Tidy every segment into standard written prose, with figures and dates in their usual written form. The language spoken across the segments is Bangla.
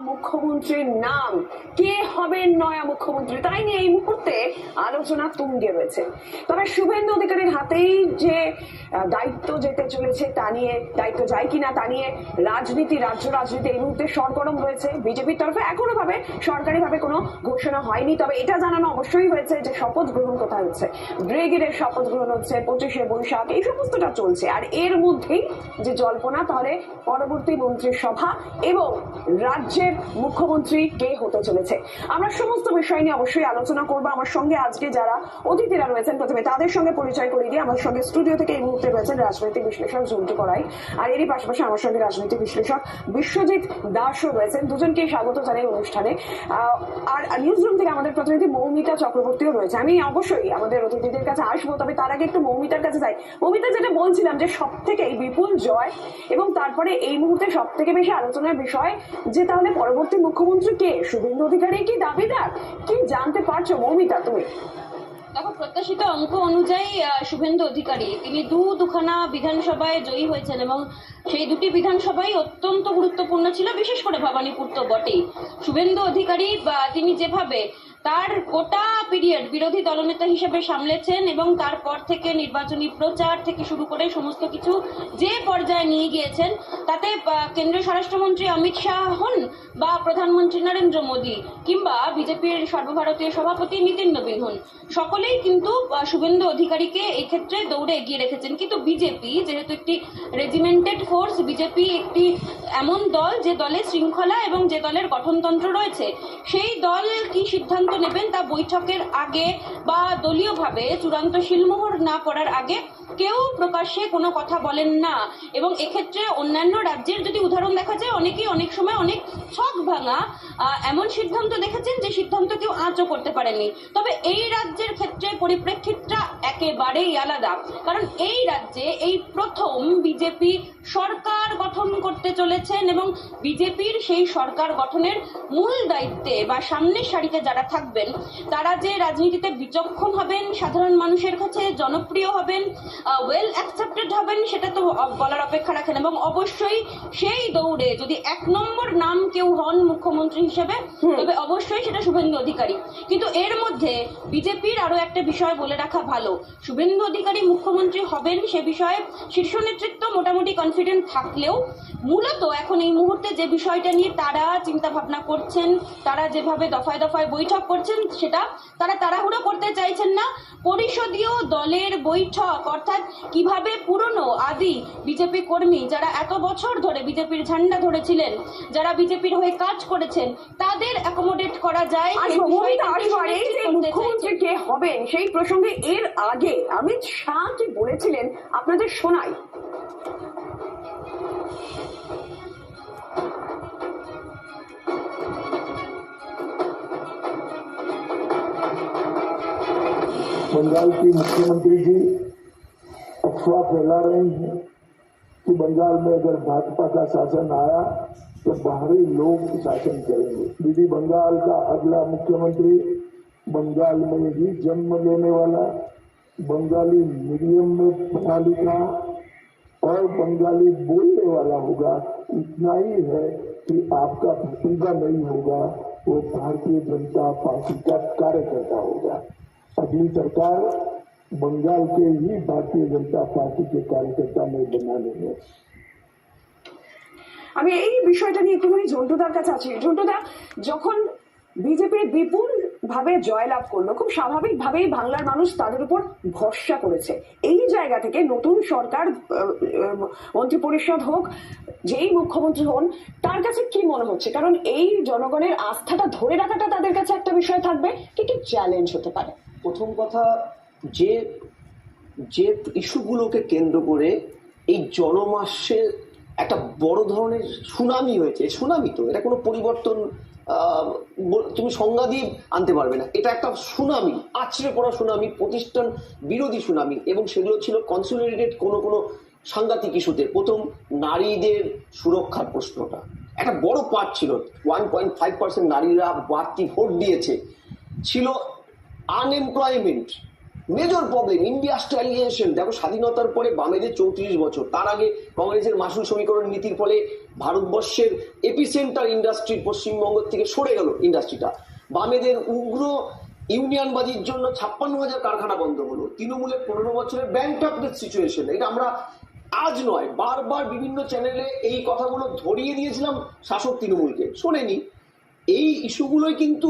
মুখ্যমন্ত্রীর নাম, কে হবেন নয়া মুখ্যমন্ত্রী, তাই নিয়ে এই মুহূর্তে আলোচনা তুঙ্গে রয়েছে। তবে শুভেন্দু অধিকারীর হাতেই যে দায়িত্ব যেতে চলেছে তা নিয়ে, দায়িত্ব যায় কিনা তা নিয়ে রাজনীতি, রাজ্য রাজনীতি এই মুহূর্তে সরগরম রয়েছে। বিজেপির তরফে এখনো ভাবে সরকারিভাবে কোনো ঘোষণা হয়নি, তবে এটা জানানো অবশ্যই হয়েছে যে শপথ গ্রহণ কোথায় হচ্ছে। ব্রিগেডের শপথ গ্রহণ হচ্ছে 25শে বৈশাখ, এই সমস্তটা চলছে। আর এর মধ্যেই যে জল্পনা, তাহলে পরবর্তী মন্ত্রিসভা এবং রাজ্যের মুখ্যমন্ত্রী কে হতে চলেছে, আমরা সমস্ত বিষয় নিয়ে অবশ্যই আলোচনা করব। আমার সঙ্গে আজকে যারা অতিথিরা রয়েছেন, প্রথমে তাদের সঙ্গে পরিচয় করিয়ে দিয়ে, আমার সঙ্গে স্টুডিও থেকে এই মুহূর্তে রয়েছেন রাজনৈতিক বিশ্লেষক ঝন্টু করাই, আর এরই পাশাপাশি আমার সঙ্গে রাজনৈতিক বিশ্লেষক বিশ্বজিৎ দাসও রয়েছেন। দুজনকে স্বাগত জানাই অনুষ্ঠানে। আর নিউজ রুম থেকে আমাদের প্রতিনিধি মৌমিতা চক্রবর্তীও রয়েছে। আমি অবশ্যই আমাদের অতিথিদের কাছে আসবো, তবে তার আগে একটু মৌমিতার কাছে যাই। মৌমিতা, যেটা বলছিলাম যে সব থেকে বিপুল জয় এবং তারপরে এই মুহূর্তে সব থেকে বেশি আলোচনার বিষয় যে তাহলে পরবর্তী মুখ্যমন্ত্রী কে, শুভেন্দু অধিকারী কি দাবিদার, কি জানতে পারছো মৌমিতা তুমি? দেখো, প্রত্যাশিত অঙ্ক অনুযায়ী শুভেন্দু অধিকারী তিনি দুখানা বিধানসভায় জয়ী হয়েছেন এবং সেই দুটি বিধানসভাই অত্যন্ত গুরুত্বপূর্ণ ছিল, বিশেষ করে ভবানীপুর তো বটেই। শুভেন্দু অধিকারী তিনি যেভাবে তার গোটা পিরিয়ড বিরোধী দলনেতা হিসেবে সামলেছেন এবং তারপর থেকে নির্বাচনী প্রচার থেকে শুরু করে সমস্ত কিছু যে পর্যায়ে নিয়ে গিয়েছেন, তাতে কেন্দ্রীয় স্বরাষ্ট্রমন্ত্রী অমিত শাহ হন বা প্রধানমন্ত্রী নরেন্দ্র মোদী কিংবা বিজেপির সর্বভারতীয় সভাপতি নীতিন নবীন হন, সকলেই কিন্তু শুভেন্দু অধিকারীকে এই ক্ষেত্রে দৌড়ে এগিয়ে রেখেছেন। কিন্তু বিজেপি যেহেতু একটি রেজিমেন্টেড ফোর্স, বিজেপি একটি এমন দল যে দলে শৃঙ্খলা এবং যে দলের গঠনতন্ত্র রয়েছে, সেই দল কি সিদ্ধান্ত নেবেন তা বৈঠকের আগে বা দলীয়ভাবে চূড়ান্ত শিলমোহর না পড়ার আগে কেউ প্রকাশ্যে কোনো কথা বলেন না। এবং এক্ষেত্রে অন্যান্য রাজ্যের যদি উদাহরণ দেখা যায়, অনেকেই অনেক সময় অনেক ছক ভাঙা এমন সিদ্ধান্ত দেখেছেন যে সিদ্ধান্ত কেউ আঁচও করতে পারেনি। তবে এই রাজ্যের ক্ষেত্রে পরিপ্রেক্ষিতটা একেবারেই আলাদা, কারণ এই রাজ্যে এই প্রথম বিজেপি সরকার গঠন করতে চলেছেন এবং বিজেপির সেই সরকার গঠনের মূল দায়িত্বে বা সামনের সারিতে যারা থাকবেন, তারা যে রাজনীতিতে বিচক্ষণ হবেন, সাধারণ মানুষের কাছে জনপ্রিয় হবেন, ওয়েল অ্যাকসেপ্টেড হবেন, সেটা তো বলার অপেক্ষা রাখেন। এবং অবশ্যই সেই দৌড়ে যদি এক নম্বর নাম কেউ হন মুখ্যমন্ত্রী হিসেবে, তবে অবশ্যই সেটা শুভেন্দু অধিকারী। কিন্তু এর মধ্যে বিজেপির আরো একটা বিষয় বলে রাখা ভালো, শুভেন্দু অধিকারী মুখ্যমন্ত্রী হবেন সে বিষয়ে শীর্ষ নেতৃত্ব মোটামুটি কনফিডেন্ট থাকলেও মূলত এখন এই মুহূর্তে যে বিষয়টা নিয়ে তারা চিন্তা ভাবনা করছেন, তারা যেভাবে দফায় দফায় বৈঠক করছেন, সেটা তারা তাড়াহুড়ো করতে চাইছেন না। পরিষদীয় দলের বৈঠক, অর্থাৎ কিভাবে পুরনো আদি বিজেপি কর্মী যারা এত বছর ধরে বিজেপির ঝান্ডা ধরেছিলেন, যারা বিজেপির হয়ে কাজ করেছেন, তাদের অ্যাকোমোডেট করা যায়। মুখ্যমন্ত্রী কে হবেন সেই প্রসঙ্গে এর আগে অমিত শাহ কি বলেছিলেন আপনাদের শোনাই। बंगाल की मुख्यमंत्री जी अफवाह फैला रही हैं कि बंगाल में अगर भाजपा का शासन आया तो बाहरी लोग शासन करेंगे। दीदी, बंगाल का अगला मुख्यमंत्री बंगाल में ही जन्म लेने वाला, बंगाली मीडियम में पढ़ा लिखा और बंगाली बोलने वाला होगा। इतना ही है कि आपका भतीजा नहीं होगा, वो भारतीय जनता पार्टी का कार्यकर्ता होगा। अगली सरकार बंगाल के ही भारतीय जनता पार्टी के कार्यकर्ता में बना लेंगे। আমি এই বিষয়টা নিয়ে একটুখানি ঝন্টুদার কাছে আছি। ঝন্টুদা, যখন বিজেপি বিপুল ভাবে জয়লাভ করলো, খুব স্বাভাবিকভাবেই বাংলার মানুষ তাদের উপর ভরসা করেছে। এই জায়গা থেকে নতুন সরকার, মন্ত্রিপরিষদ হোক, যেই মুখ্যমন্ত্রী হন, তার কাছে কি মনে হচ্ছে? কারণ এই জনগণের আস্থাটা ধরে রাখাটা তাদের কাছে একটা বিষয় থাকবে, কি কি চ্যালেঞ্জ হতে পারে? প্রথম কথা, যে যে ইস্যুগুলোকে কেন্দ্র করে এই জনমাসে একটা বড় ধরনের সুনামি হয়েছে, সুনামি তো এটা কোনো পরিবর্তন তুমি সংজ্ঞা দিয়ে আনতে পারবে না। এটা একটা সুনামি, আছড়ে পড়া সুনামি, প্রতিষ্ঠান বিরোধী সুনামি, এবং সেগুলো ছিল কনসোলিডেটেড কোনো সাংঘাতিক ইস্যুতে। প্রথম, নারীদের সুরক্ষার প্রশ্নটা একটা বড় পার্ট ছিল। 1.5% নারীরা বাড়তি ভোট দিয়েছে। ছিল আনএমপ্লয়মেন্ট, মেজর প্রবলেম, ইন্ডাস্ট্রিয়ালাইজেশন। দেখো, স্বাধীনতার পরে বামেদের 34 বছর, তার আগে কংগ্রেসের মাসুল সমীকরণ নীতির ফলে ভারতবর্ষের এপিসেন্টার ইন্ডাস্ট্রি পশ্চিমবঙ্গ থেকে সরে গেল ইন্ডাস্ট্রিটা। বামেদের উগ্র ইউনিয়নবাজির জন্য 56,000 কারখানা বন্ধ হলো। তৃণমূলের 15 বছরের ব্যাংকরাপ্টেড সিচুয়েশন। এটা আমরা আজ নয়, বারবার বিভিন্ন চ্যানেলে এই কথাগুলো ধরিয়ে দিয়েছিলাম শাসক তৃণমূলকে, শোনেনি। এই ইস্যুগুলোই কিন্তু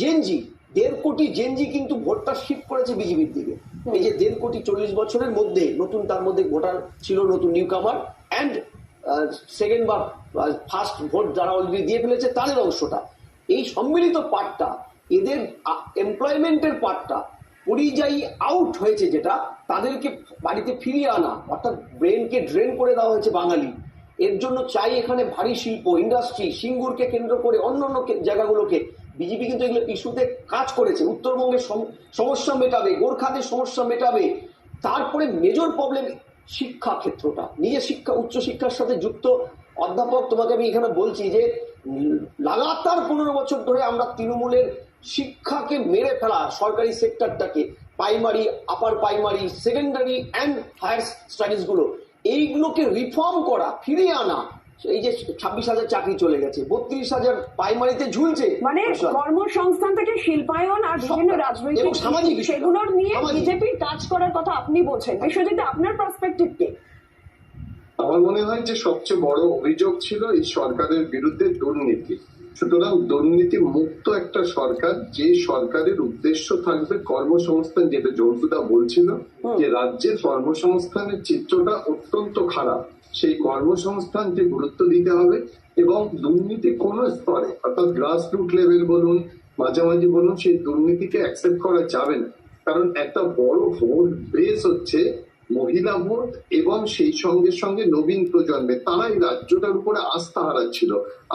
জেনজি 1.5 কোটি জেনজি কিন্তু ভোটটা শিফট করেছে বিজেপির দিকে। এই যে 1.5 কোটি 40 বছরের মধ্যে নতুন, তার মধ্যে ভোটার ছিল নতুন নিউ কামার অ্যান্ড সেকেন্ড বা ফার্স্ট ভোট যারা অলরেডি দিয়ে ফেলেছে তাদের অংশটা, এই সম্মিলিত পার্টটা, এদের এমপ্লয়মেন্টের পার্টটা পরিযায়ী আউট হয়েছে, যেটা তাদেরকে বাড়িতে ফিরিয়ে আনা, অর্থাৎ ব্রেনকে ড্রেন করে দেওয়া হয়েছে বাঙালি। এর জন্য চাই এখানে ভারী শিল্প ইন্ডাস্ট্রি, সিঙ্গুরকে কেন্দ্র করে অন্যান্য জায়গাগুলোকে। বিজেপি কিন্তু এগুলো ইস্যুতে কাজ করেছে, উত্তরবঙ্গের সমস্যা মেটাবে, গোর্খাদের সমস্যা মেটাবে। তারপরে মেজর প্রবলেম শিক্ষা ক্ষেত্রটা, নিজের শিক্ষা উচ্চশিক্ষার সাথে যুক্ত অধ্যাপক, তোমাকে আমি এখানে বলছি যে লাগাতার 15 বছর ধরে আমরা তৃণমূলের শিক্ষাকে মেরে ফেলা, সরকারি সেক্টরটাকে, primary, upper primary, secondary and higher studies গুলো, এইগুলোকে রিফর্ম করা, ফিরিয়ে আনা। এই যে 26,000 চাকরি চলে গেছে, 32,000 প্রাইমারিতে ঝুলছে, মানে কর্মসংস্থান থেকে শিল্পায়ন আর বিভিন্ন রাজনৈতিক সামাজিক সেগুলোর নিয়ে বিজেপির কাজ করার কথা আপনি বলছেন। বিশ্বজিৎ, আপনার পার্সপেক্টিভ কি? আমার মনে হয় যে সবচেয়ে বড় অভিযোগ ছিল এই সরকারের বিরুদ্ধে দুর্নীতি। সুতরাং দুর্নীতি মুক্ত একটা সরকার, যে সরকারের উদ্দেশ্য থাকবে কর্মসংস্থান, যেটা জন্তুদা বলছিল যে রাজ্যের কর্মসংস্থানের চিত্রটা অত্যন্ত খারাপ, সেই কর্মসংস্থানকে গুরুত্ব দিতে হবে এবং দুর্নীতি কোন স্তরে, অর্থাৎ গ্রাসরুট লেভেল বলুন, মাঝামাঝি বলুন, সেই দুর্নীতিকে অ্যাকসেপ্ট করা যাবে না। কারণ একটা বড় ভোট বেস হচ্ছে মহিলা ভোট এবং সেই সঙ্গে সঙ্গে নবীন প্রজন্মের, তারা এই রাজ্যটার উপরে আস্থা হারাচ্ছিল।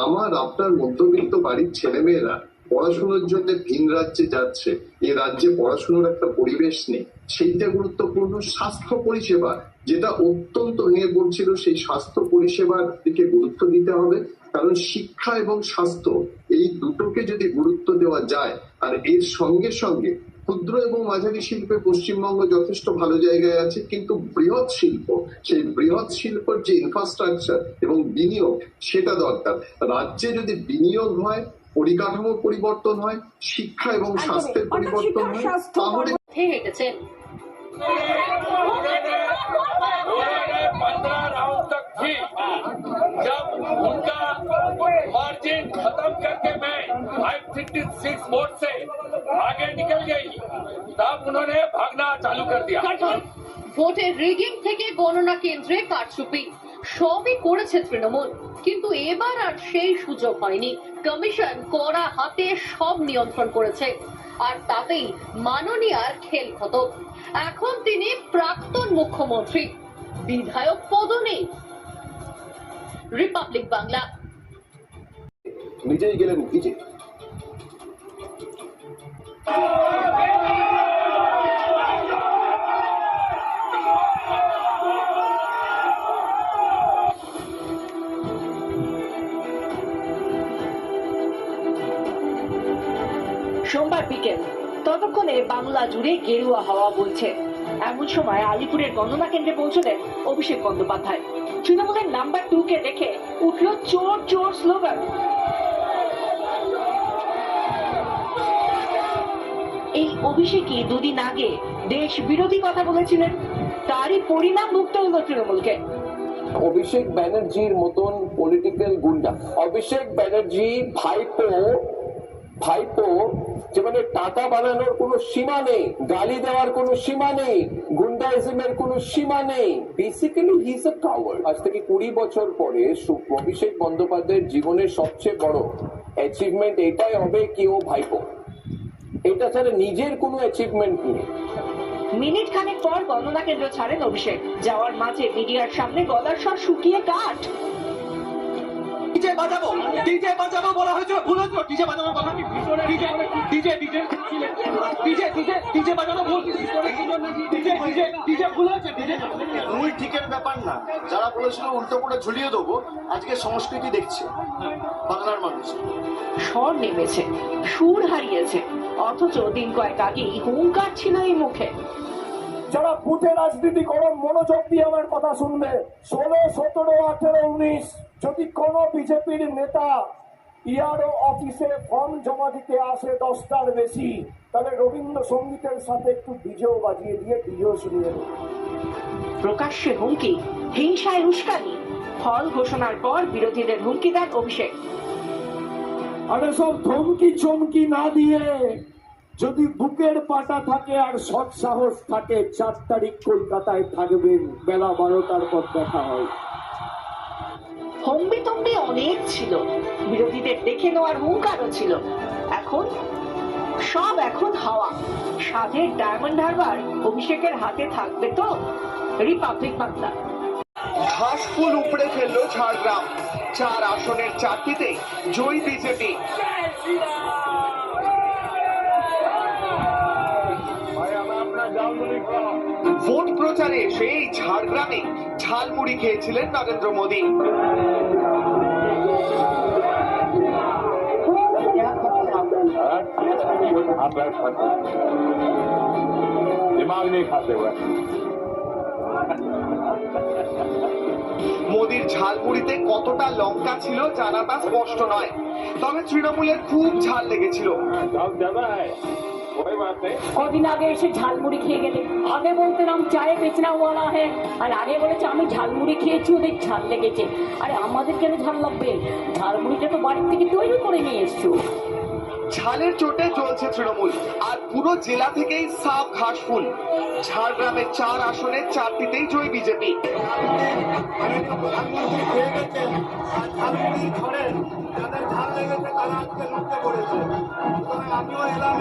আমার আপনার মধ্যবিত্ত বাড়ির ছেলেমেয়েরা পড়াশোনার জন্য ভিন রাজ্যে যাচ্ছে, এই রাজ্যে পড়াশোনার একটা পরিবেশ নেই, সেইটা গুরুত্বপূর্ণ। স্বাস্থ্য পরিষেবা যেটা অত্যন্ত ভেঙে পড়ছিল, সেই স্বাস্থ্য পরিষেবার দিকে গুরুত্ব দিতে হবে। কারণ শিক্ষা এবং স্বাস্থ্য এই দুটোকে যদি গুরুত্ব দেওয়া যায়, আর এর সঙ্গে সঙ্গে ক্ষুদ্র এবং মাঝারি শিল্পে পশ্চিমবঙ্গ যথেষ্ট ভালো জায়গায় আছে, কিন্তু বৃহৎ শিল্প, সেই বৃহৎ শিল্পের যে ইনফ্রাস্ট্রাকচার এবং বিনিয়োগ, সেটা দরকার। রাজ্যে যদি বিনিয়োগ হয়, পরিকাঠামো পরিবর্তন হয়, শিক্ষা এবং স্বাস্থ্যের পরিবর্তন হয়, তাহলে হেঁটেছেন। 15 राउंड तक थी, जब उनका मार्जिन खत्म करके मैं 556 वोट से आगे निकल गई, तब उन्होंने भागना चालू कर दिया। ভোটের রিগিং থেকে গণনা কেন্দ্রে কারচুপি সবই করেছে তৃণমূল, কিন্তু এবার আর সেই সুযোগ হয়নি। কমিশন কড়া হাতে সব নিয়ন্ত্রণ করেছে, আর তাতেই মাননীয়ার খেল খতম। এখন তিনি প্রাক্তন মুখ্যমন্ত্রী, বিধায়ক পদও নেই। রিপাবলিক বাংলা। নিজেই গেলেন ভিজে। সোমবার বিকেল, ততক্ষণে বাংলা জুড়ে গেরুয়া হাওয়া বইছে। এমন সময় আলিপুরের গণনা কেন্দ্রে পৌঁছলেন অভিষেক বন্দ্যোপাধ্যায়। তৃণমূলের নাম্বার 2 কে দেখে উঠল চোর চোর স্লোগান। এই অভিষেকই দুদিন আগে দেশ বিরোধী কথা বলেছিলেন, তারই পরিণাম ভুগতে হলো তৃণমূলকে। অভিষেক ব্যানার্জির মতন পলিটিক্যাল গুন্ডা, অভিষেক ব্যানার্জি ভাইপো যে মানে টাকা বানানোর কোনো সীমা নেই, গালি দেওয়ার কোনো সীমা নেই, গুন্ডাইজমের কোনো সীমা নেই। Basically he is a coward. আজ থেকে 20 বছর পরে অভিষেক বন্দ্যোপাধ্যায়ের জীবনের সবচেয়ে বড় অ্যাচিভমেন্ট এটাই হবে কি ও ভাইপো, এটা ছাড়া নিজের কোনো অ্যাচিভমেন্ট নেই। মিনিট খানেক পর গণনা কেন্দ্র ছাড়েন অভিষেক। যাওয়ার মাঝে মিডিয়ার সামনে গলার স্বর শুকিয়ে কাঠ। ডিজে বাজাবো বলা হয়েছিল, ভুল হয়েছিল। ডিজে বাজানোর কথা কি ডিজে বাজানো ভুল, ডিজে ভুল হয়েছে। মূল ঠিকের ব্যাপার না, যারা বলেছিল উল্টো করে ঝুলিয়ে দেবো, আজকে সংস্কৃতি দেখছে বাংলার মানুষ। স্বর নেমেছে, সুর হারিয়েছে, অথচ দিন কয়েক আগেই হুঙ্কার ছিল এই মুখে। যারা বুথে রাজনীতি করো মনোযোগ দিয়ে আমার কথা শুনবে। 16, 17, 18, 19 যদি কোনো বিজেপির নেতা ইআরও অফিসে ফর্ম জমা দিতে আসে 10টার বেশি, তাহলে রবীন্দ্রসঙ্গীতের সাথে একটু ডিজেও বাজিয়ে দিয়ে ডিজেও শুনিয়ে দেবে। প্রকাশ্যে হুমকি, হিংসায় উস্কানি, ফল ঘোষণার পর বিরোধীদের হুমকি দেন অভিষেক। আরে সব ধমকি চমকি না দিয়ে যদি বুকের পাটা থাকে আর সৎ সাহস থাকে, 4 তারিখ কলকাতায় থাকবেন, বেলা 12টার পর দেখা হয়। হম্বি তম্বি অনেক ছিল, বিরোধীদের দেখে নেওয়ার হুঙ্কারও ছিল। এখন হাওয়া। সাধের ডায়মন্ড হারবার অভিষেকের হাতে থাকবে তো? রিপাবলিক বাংলা। ঘাসফুল উপড়ে ফেললো ঝাড়গ্রাম, 4 আসনের 4টিতে জয়ী বিজেপি। ভোট প্রচারে সেই ঝাড়গ্রামে ঝালমুড়ি খেয়েছিলেন নরেন্দ্র মোদী। दिमाग नहीं खाते हुए মোদীর ঝালমুড়িতে কতটা লঙ্কা ছিল জানাটা স্পষ্ট নয়, তবে তৃণমূলের খুব ঝাল লেগেছিল। কদিন আগে এসে ঝালমুড়ি খেয়ে গেলে, আগে বলতেন আমি চায়ে বেচনা ওয়ালা হ্যাঁ, আর আগে বলেছে আমি ঝালমুড়ি খেয়েছি ওদের ঝাল লেগেছে। আরে আমাদের কেন ঝাল লাগবে? ঝালমুড়িটা তো বাড়ির থেকে তৈরি করে নিয়ে এসছো। ঝালের চোটে জ্বলছে তৃণমূল, আর পুরো জেলা থেকেই সাফ ঘাসফুল। ঝাড়গ্রামের 4 আসনের 4টিতেই জয়ী বিজেপি। আমিও এলাম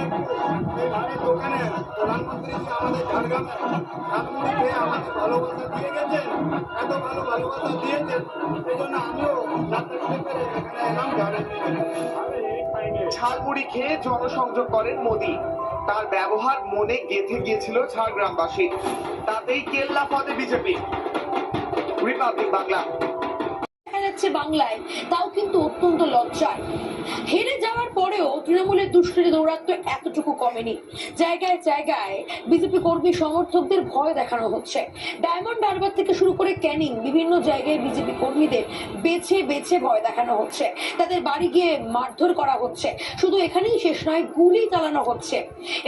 এই ধানের দোকানে, প্রধানমন্ত্রী আমাদের ঝাড়গ্রামে ঝালমুড়ি খেয়ে আমাকে ভালোবাসা দিয়ে গেছেন, এত ভালোবাসা দিয়েছেন, এই জন্য আমিও এলাম ঝালমুড়ি খেয়ে জনসংযোগ করেন মোদী। তার ব্যবহার মনে গেঁথে গিয়েছিল ঝাড়গ্রামবাসী, তাতেই কেল্লা পদে বিজেপি। রিপাবলিক বাংলা। দেখা যাচ্ছে বাংলায়, তাও কিন্তু অত্যন্ত লজ্জায়। হেরে যাওয়ার পরেও তৃণমূলের দুষ্কৃতী দৌরাত্ম্য এতটুকু কমেনি। জায়গায় জায়গায় বিজেপি কর্মী সমর্থকদের ভয় দেখানো হচ্ছে। ডায়মন্ড হারবার থেকে শুরু করে ক্যানিং, বিভিন্ন জায়গায় বিজেপি কর্মীদের বেছে বেছে ভয় দেখানো হচ্ছে, তাদের বাড়ি গিয়ে মারধর করা হচ্ছে। শুধু এখানেই শেষ নয়, গুলি চালানো হচ্ছে।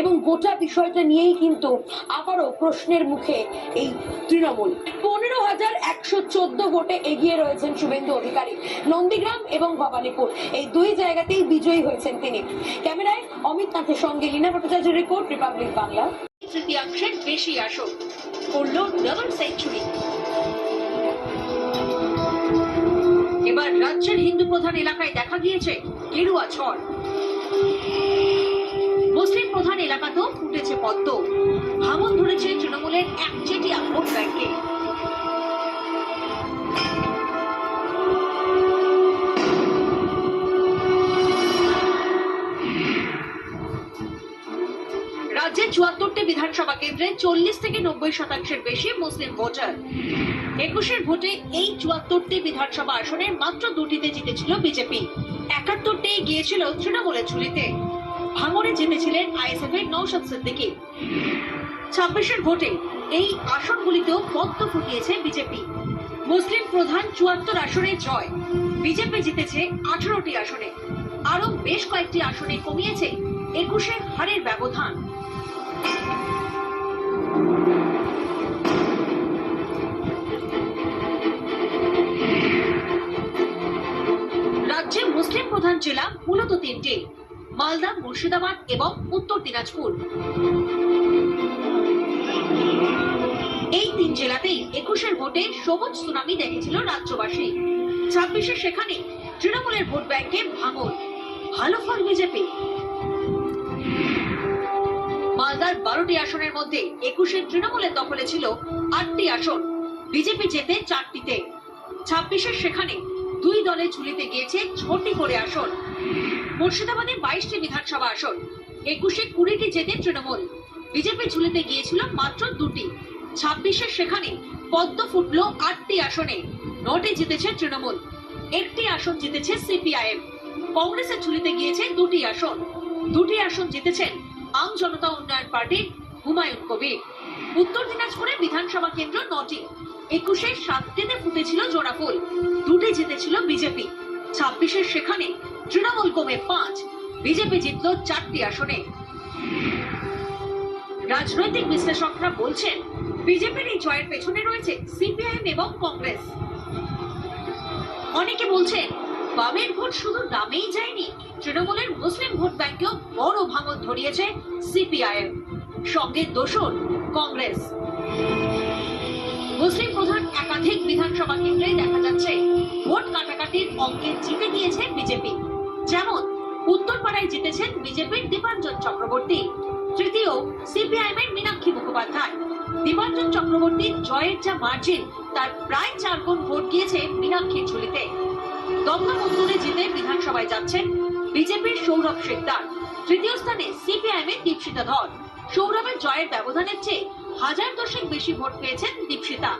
এবং গোটা বিষয়টা নিয়েই কিন্তু আবারও প্রশ্নের মুখে এই তৃণমূল। 15,114 ভোটে এগিয়ে রয়েছেন শুভেন্দু অধিকারী। নন্দীগ্রাম এবং ভবানীপুর এই 2 জায়গাতেই বিজয়ী হয়েছেন তিনি। ক্যামেরায় অমিত নাথের সঙ্গে লীনা ভট্টাচার্যের রিপোর্ট, রিপাবলিক বাংলা। তৃতীয়াংশের বেশি আসন করল ডাবল সেঞ্চুরি। এবার রাজ্যের হিন্দু প্রধান এলাকায় দেখা গিয়েছে গেরুয়া ঝড়। মুসলিম প্রধান এলাকাতেও ফুটেছে পদ্ম। ভাঙন ধরেছে তৃণমূলের একচেটিয়া ভোট ব্যাংকে। রাজ্যের 74টি বিধানসভা কেন্দ্রে 40 থেকে 90% বেশি মুসলিম ভোটার। 21 ভোটে এই 74টি বিধানসভা আসনের মাত্র 2টিতে জিতেছিল বিজেপি, 71টি গিয়েছিল তৃণমূলের ঝুলিতে। ভাঙড়ে জিতেছিলেন আইএসএফ এর নওশাদ সিদ্দিকী। 26 ভোটে এই আসনগুলিতেও পদ্ম ফুটিয়েছে বিজেপি। মুসলিম প্রধান 74 আসনে জয়, বিজেপি জিতেছে 18টি আসনে। আরো বেশ কয়েকটি আসনে কমিয়েছে 21 হারের ব্যবধান। রাজ্যে মুসলিম প্রধান জেলা মূলত 3টি: মালদা, মুর্শিদাবাদ এবং উত্তর দিনাজপুর। এই 3 জেলাতেই 21 ভোটে সবুজ সুনামি দেখেছিল রাজ্যবাসী। 26 সেখানে তৃণমূলের ভোট ব্যাংকে ভাঙন, ভালো ফল বিজেপি। মালদার 12টি আসনের মধ্যে 21 তৃণমূলের দখলে ছিল 8টি আসন, বিজেপি জেতে 4টিতে। 26 সেখানে 2 দলে ঝুলিতে গিয়েছে 6টি করে আসন। মুর্শিদাবাদে 22টি বিধানসভা আসন, 21 20টি জেতে তৃণমূল, বিজেপি ঝুলিতে গিয়েছিল মাত্র 2টি। 26 সেখানে পদ্ম ফুটলো 8টি আসনে, 9টি জিতেছে তৃণমূল, 1টি আসন জিতেছে সিপিআইএম। কংগ্রেসের ঝুলিতে গিয়েছে 2টি আসন, 2টি আসন জিতেছেন আম জনতা উন্নয়ন পার্টির হুমায়ুন কবির। উত্তর দিনাজপুরে বিধানসভা কেন্দ্র 9টি, 21-এর 7টিতে ফুটেছিল জোড়াফুল, 2টি জিতেছিল বিজেপি, 26-এর সেখানে তৃণমূল কমে 5, বিজেপি জিতল 4টি আসনে। রাজনৈতিক বিশ্লেষকরা বলছেন বিজেপির এই জয়ের পেছনে রয়েছে সিপিআইএম এবং কংগ্রেস। অনেকে বলছেন বামের ভোট শুধু নামেই যায়নি, তৃণমূলের মুসলিম ভোট ব্যাংকেও বড় ভাঙন ধরিয়েছে সিপিআইএম, সঙ্গে দোসর কংগ্রেস। মুসলিম প্রধান একাধিক বিধানসভা কেন্দ্রে দেখা যাচ্ছে ভোট কাটাকাটির অঙ্কে জিতে গিয়েছে বিজেপি। যেমন উত্তরপাড়ায় জিতেছেন বিজেপির দীপাঞ্জন চক্রবর্তী, তৃতীয় সিপিআইএম এর মীনাক্ষী মুখোপাধ্যায়। দীপাঞ্জন চক্রবর্তীর জয়ের যা মার্জিন, তার প্রায় 4 গুণ ভোট গিয়েছে মীনাক্ষীর ঝুলিতে। দমদম উত্তরে জিতে বিধানসভায় যাচ্ছেন বিজেপির সৌরভ শিকদার, তৃতীয় স্থানে সিপিআইএম এর দীপশিতা ধর। সৌরভের জয়ের ব্যবধানের চেয়ে 1000 বেশি ভোট পেয়েছেন দীপশিতা।